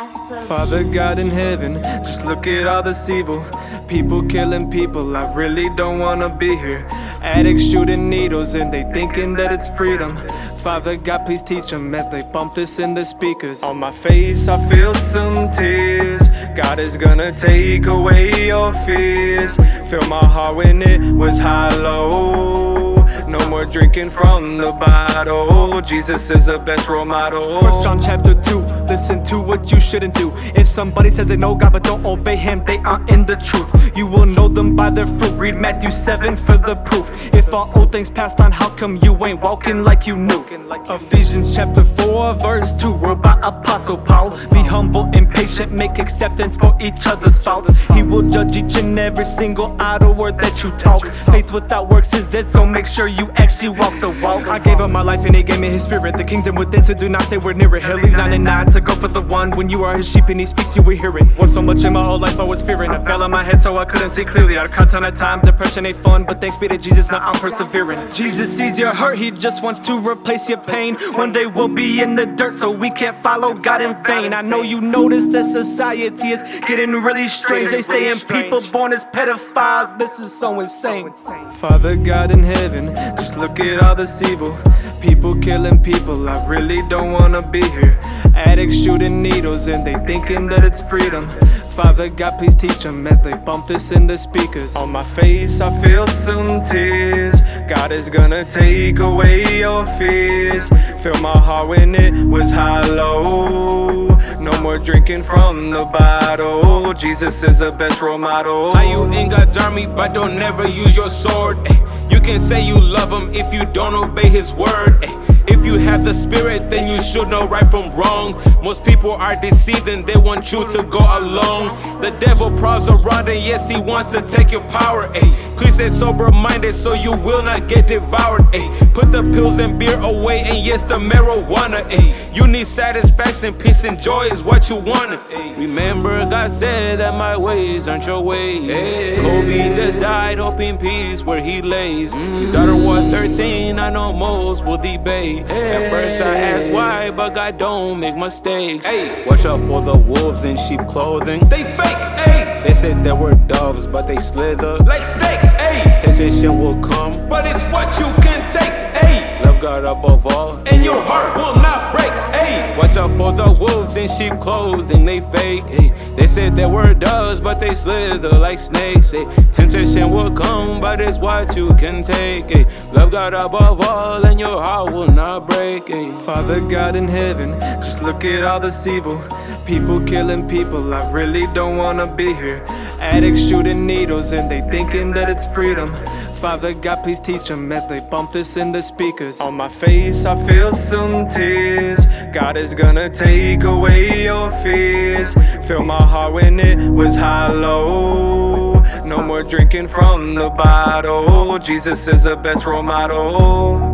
Father God in heaven, just look at all this evil. People killing people, I really don't wanna be here. Addicts shooting needles and they thinking that it's freedom. Father God, please teach them as they bump this in the speakers. On my face I feel some tears. God is gonna take away your fears. Feel my heart when it was hollow. No more drinking from the bottle. Jesus is the best role model. 1 John chapter 2, listen to what you shouldn't do. If somebody says they know God but don't obey Him, they aren't in the truth. You will know them by their fruit. Read Matthew 7 for the proof. If all old things passed on, how come you ain't walking like you knew? Ephesians chapter 4 verse 2, wrote by Apostle Paul. Be humble and patient, make acceptance for each other's faults. He will judge each and every single idle word that you talk. Faith without works is dead, so make sure you actually walk the walk. I gave up my life and He gave me His spirit. The kingdom within, so do not say we're near it. He'll leave 99 to go for the one. When you are His sheep and He speaks, you will hear it. Was so much in my whole life I was fearing. I fell on my head so I couldn't see clearly. I'd cut ton of time, depression ain't fun, but thanks be to Jesus, now I'm persevering. Jesus sees your hurt, He just wants to replace your pain. One day we'll be in the dirt, so we can't follow God in vain. I know you notice that society is getting really strange. They saying people born as pedophiles, this is so insane. Father God in heaven, just look at all this evil. People killing people, I really don't wanna be here. Addicts shooting needles and they thinking that it's freedom. Father God, please teach them as they bump this in the speakers. On my face I feel some tears. God is gonna take away your fears. Feel my heart when it was hollow. No more drinking from the bottle. Jesus is the best role model. How you in God's army but don't never use your sword? You can say you love Him if you don't obey His word. If you have the Spirit, then you should know right from wrong. Most people are deceived and they want you to go along. The devil prowls around and yes, he wants to take your power. Please stay sober-minded so you will not get devoured. Put the pills and beer away and yes, the marijuana. You need satisfaction, peace and joy is what you want. Remember God said that my ways aren't your ways. Kobe just died, hoping peace where he lays. His daughter was 13, I know most will debate. At first I asked why, but God don't make mistakes. Watch out for the wolves in sheep clothing. They fake, They said there were doves, but they slither like snakes, Temptation will come, but it's what you can take, Love God above all, and your heart will not break, Watch out for the wolves in sheep clothing, they fake, They said there were doves, but they slither like snakes, Temptation will come, but it's what you can take, Love God above all, and your heart will not break, Father God in heaven, just look at all this evil. People killing people, I really don't wanna be here. Addicts shooting needles and they thinking that it's freedom. Father God, please teach them as they bump this in the speakers. On my face I feel some tears. God is gonna take away your fears. Feel my heart when it was hollow. No more drinking from the bottle. Jesus is the best role model.